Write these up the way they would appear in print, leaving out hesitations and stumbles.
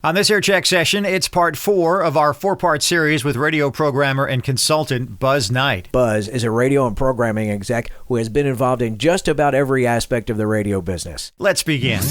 On this AIRCHECK session, it's part 4 of our 4-part series with radio programmer and consultant Buzz Knight. Buzz is a radio and programming exec who has been involved in just about every aspect of the radio business. Let's begin.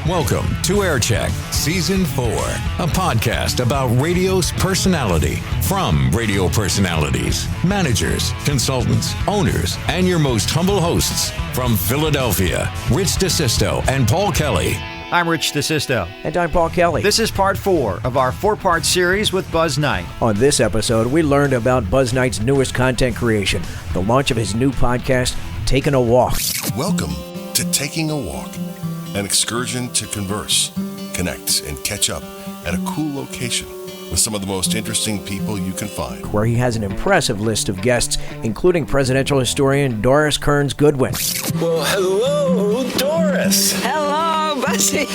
Welcome to AIRCHECK Season 4, a podcast about radio's personality from radio personalities, managers, consultants, owners, and your most humble hosts from Philadelphia, Rich DeSisto and Paul Kelly. I'm Rich DeSisto. And I'm Paul Kelly. This is part 4 of our 4-part series with Buzz Knight. On this episode, we learned about Buzz Knight's newest content creation, the launch of his new podcast, Taking a Walk. Welcome to Taking a Walk, an excursion to converse, connect, and catch up at a cool location with some of the most interesting people you can find. Where he has an impressive list of guests, including presidential historian Doris Kearns Goodwin. Well, hello, Doris. Hello, Buzzy.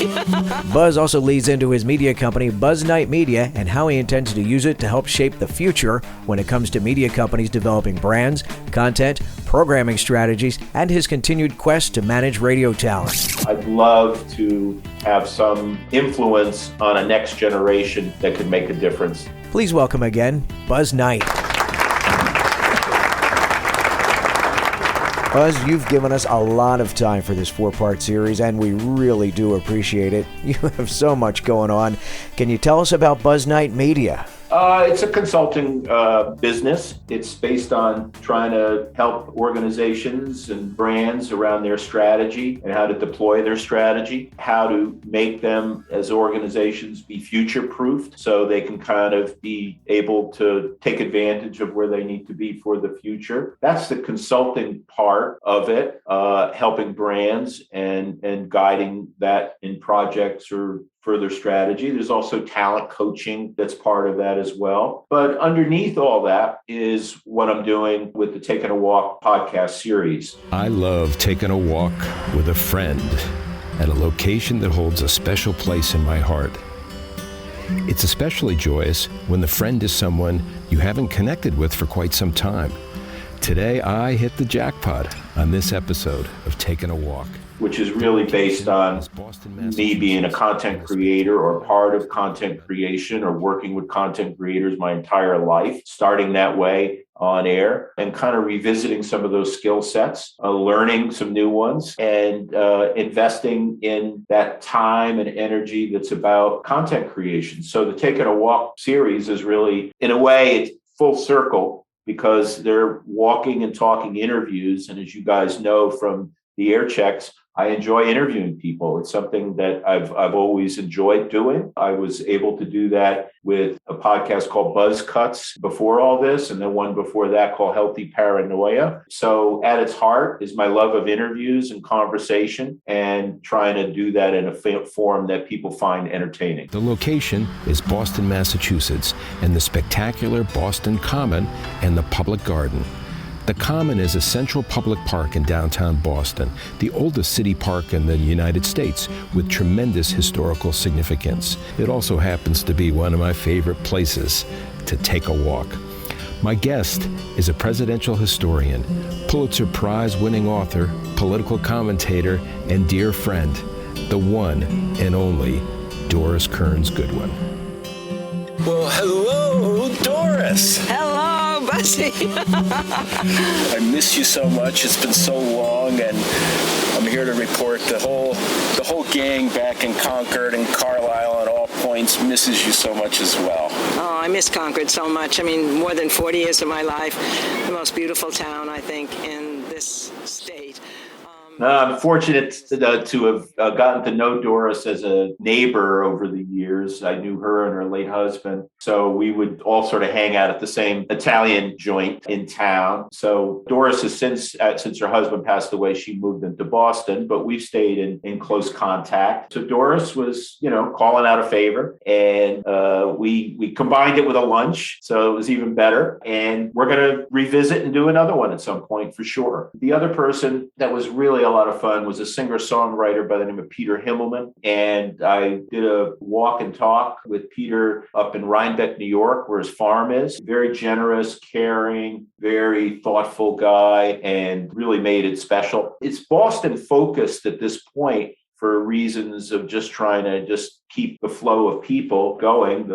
Buzz also leads into his media company, Buzz Knight Media, and how he intends to use it to help shape the future when it comes to media companies developing brands, content, programming strategies, and his continued quest to manage radio talent. I'd love to have some influence on a next generation that could make a difference. Please welcome again, Buzz Knight. Buzz, you've given us a lot of time for this 4-part series, and we really do appreciate it. You have so much going on. Can you tell us about Buzz Knight Media? It's a consulting business. It's based on trying to help organizations and brands around their strategy and how to deploy their strategy, how to make them as organizations be future-proofed so they can kind of be able to take advantage of where they need to be for the future. That's the consulting part of it, helping brands and guiding that in projects or further strategy. There's also talent coaching that's part of that as well. But underneath all that is what I'm doing with the Taking a Walk podcast series. I love taking a walk with a friend at a location that holds a special place in my heart. It's especially joyous when the friend is someone you haven't connected with for quite some time. Today, I hit the jackpot on this episode of Taking a Walk, which is really based on me being a content creator or part of content creation or working with content creators my entire life, starting that way on air and kind of revisiting some of those skill sets, learning some new ones, and investing in that time and energy that's about content creation. So the Taking a Walk series is really, in a way, it's full circle because they're walking and talking interviews. And as you guys know from the AIRCHECKs, I enjoy interviewing people. It's something that I've always enjoyed doing. I was able to do that with a podcast called Buzz Cuts before all this, and then one before that called Healthy Paranoia. So at its heart is my love of interviews and conversation and trying to do that in a form that people find entertaining. The location is Boston, Massachusetts, and the spectacular Boston Common and the Public Garden. The Common is a central public park in downtown Boston, the oldest city park in the United States, with tremendous historical significance. It also happens to be one of my favorite places to take a walk. My guest is a presidential historian, Pulitzer Prize-winning author, political commentator, and dear friend, the one and only Doris Kearns Goodwin. Well, hello, Doris. Hello, Buzzy. I miss you so much. It's been so long, and I'm here to report the whole gang back in Concord and Carlisle and all points misses you so much as well. Oh, I miss Concord so much. I mean, more than 40 years of my life. The most beautiful town, I think, in this state. I'm fortunate to have gotten to know Doris as a neighbor over the years. I knew her and her late husband, so we would all sort of hang out at the same Italian joint in town. So Doris has since her husband passed away, she moved into Boston, but we've stayed in close contact. So Doris was, calling out a favor, and we combined it with a lunch, so it was even better. And we're going to revisit and do another one at some point for sure. The other person that was really a lot of fun was a singer-songwriter by the name of Peter Himmelman. And I did a walk and talk with Peter up in Rhinebeck, New York, where his farm is. Very generous, caring, very thoughtful guy, and really made it special. It's Boston focused at this point for reasons of just trying to just keep the flow of people going.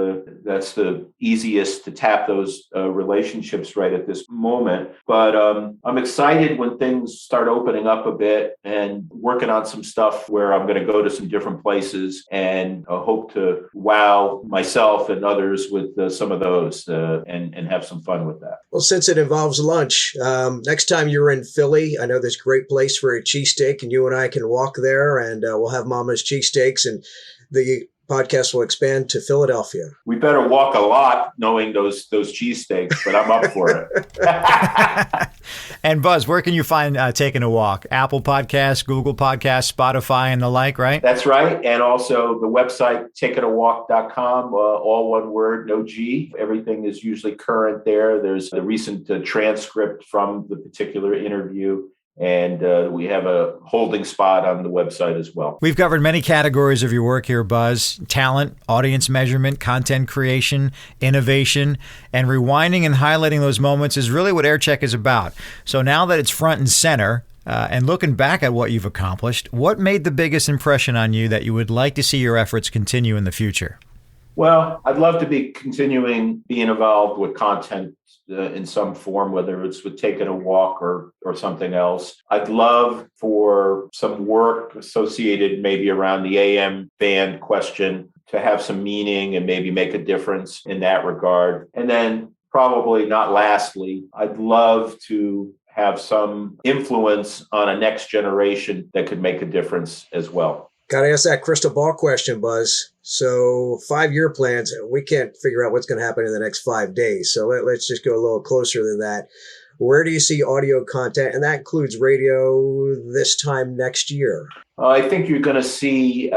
That's the easiest to tap those relationships right at this moment. But I'm excited when things start opening up a bit and working on some stuff where I'm going to go to some different places and hope to wow myself and others with some of those and have some fun with that. Well, since it involves lunch, next time you're in Philly, I know there's a great place for a cheesesteak, and you and I can walk there, and we'll have Mama's cheesesteaks, and the podcast will expand to Philadelphia. We better walk a lot knowing those cheesesteaks, but I'm up for it. And Buzz, where can you find Taking a Walk? Apple Podcasts, Google Podcasts, Spotify, and the like, right? That's right. And also the website, takingawalk.com, all one word, no G. Everything is usually current there. There's a recent transcript from the particular interview. And we have a holding spot on the website as well. We've covered many categories of your work here, Buzz: talent, audience measurement, content creation, innovation, and rewinding and highlighting those moments is really what AIRCHECK is about. So now that it's front and center, and looking back at what you've accomplished, what made the biggest impression on you that you would like to see your efforts continue in the future? Well, I'd love to be continuing being involved with content in some form, whether it's with Taking a Walk or something else. I'd love for some work associated maybe around the AM band question to have some meaning and maybe make a difference in that regard. And then probably not lastly, I'd love to have some influence on a next generation that could make a difference as well. Got to ask that crystal ball question, Buzz. So 5-year plans, we can't figure out what's going to happen in the next 5 days. So let's just go a little closer than that. Where do you see audio content, and that includes radio, this time next year? I think you're going to see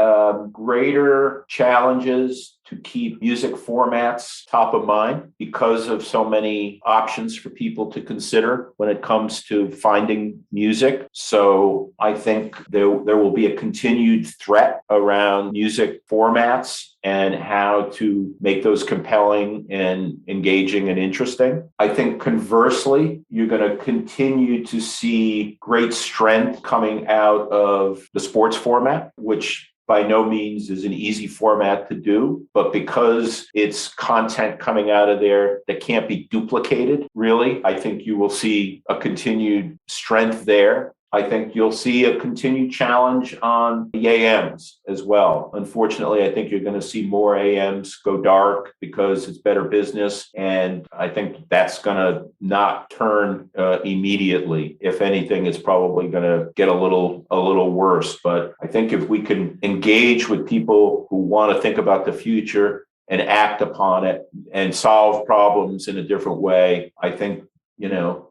greater challenges to keep music formats top of mind because of so many options for people to consider when it comes to finding music. So I think there will be a continued threat around music formats and how to make those compelling and engaging and interesting. I think conversely, you're going to continue to see great strength coming out of the sports format, which by no means is an easy format to do, but because it's content coming out of there that can't be duplicated, really, I think you will see a continued strength there. I think you'll see a continued challenge on the AMs as well. Unfortunately, I think you're going to see more AMs go dark because it's better business. And I think that's going to not turn immediately. If anything, it's probably going to get a little worse. But I think if we can engage with people who want to think about the future and act upon it and solve problems in a different way, I think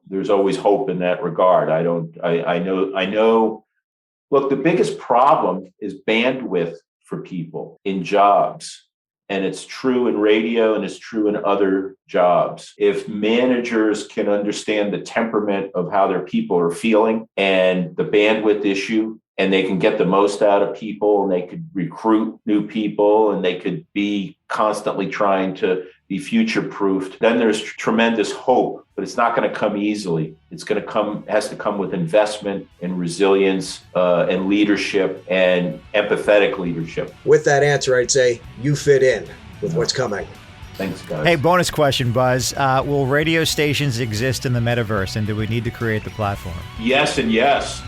there's always hope in that regard. I know. Look, the biggest problem is bandwidth for people in jobs. And it's true in radio and it's true in other jobs. If managers can understand the temperament of how their people are feeling and the bandwidth issue, and they can get the most out of people, and they could recruit new people, and they could be constantly trying to be future-proofed, then there's tremendous hope. But it's not going to come easily. Has to come with investment and resilience and leadership and empathetic leadership. With that answer, I'd say you fit in with what's coming. Thanks, guys. Hey, bonus question, Buzz. Will radio stations exist in the metaverse, and do we need to create the platform? Yes and yes.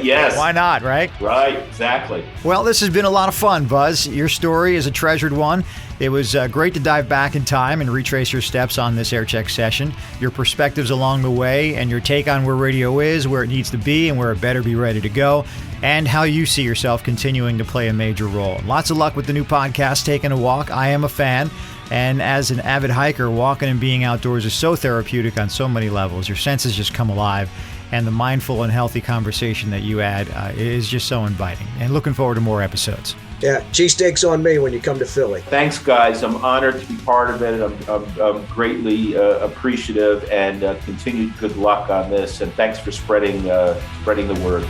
Yes. Why not, right? Right, exactly. Well, this has been a lot of fun, Buzz. Your story is a treasured one. It was great to dive back in time and retrace your steps on this AIRCHECK session, your perspectives along the way, and your take on where radio is, where it needs to be, and where it better be ready to go, and how you see yourself continuing to play a major role. Lots of luck with the new podcast, Taking a Walk. I am a fan. And as an avid hiker, walking and being outdoors is so therapeutic on so many levels. Your senses just come alive. And the mindful and healthy conversation that you add is just so inviting. And looking forward to more episodes. Yeah, cheesesteaks on me when you come to Philly. Thanks, guys. I'm honored to be part of it. I'm greatly appreciative, and continued good luck on this. And thanks for spreading the word.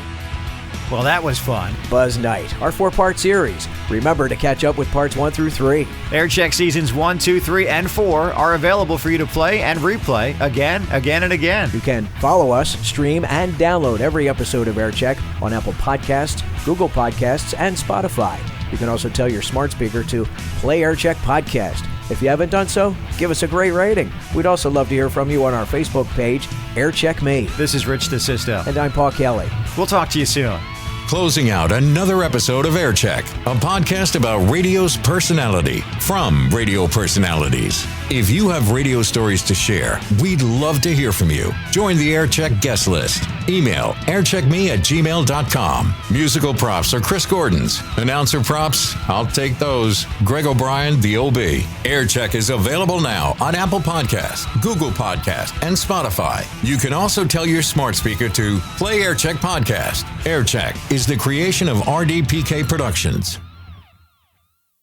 Well, that was fun. Buzz Night, our 4-part series. Remember to catch up with parts 1 through 3. AIRCHECK seasons 1, 2, 3, and 4 are available for you to play and replay again, and again. You can follow us, stream, and download every episode of AIRCHECK on Apple Podcasts, Google Podcasts, and Spotify. You can also tell your smart speaker to play AIRCHECK Podcast. If you haven't done so, give us a great rating. We'd also love to hear from you on our Facebook page, AIRCHECK Me. This is Rich DeSisto. And I'm Paul Kelly. We'll talk to you soon. Closing out another episode of AIRCHECK, a podcast about radio's personality from radio personalities. If you have radio stories to share, we'd love to hear from you. Join the AIRCHECK guest list. Email aircheckme@gmail.com. Musical props are Chris Gordon's. Announcer props, I'll take those. Greg O'Brien, the OB. AIRCHECK is available now on Apple Podcasts, Google Podcasts, and Spotify. You can also tell your smart speaker to play AIRCHECK Podcast. AIRCHECK is the creation of RDPK Productions.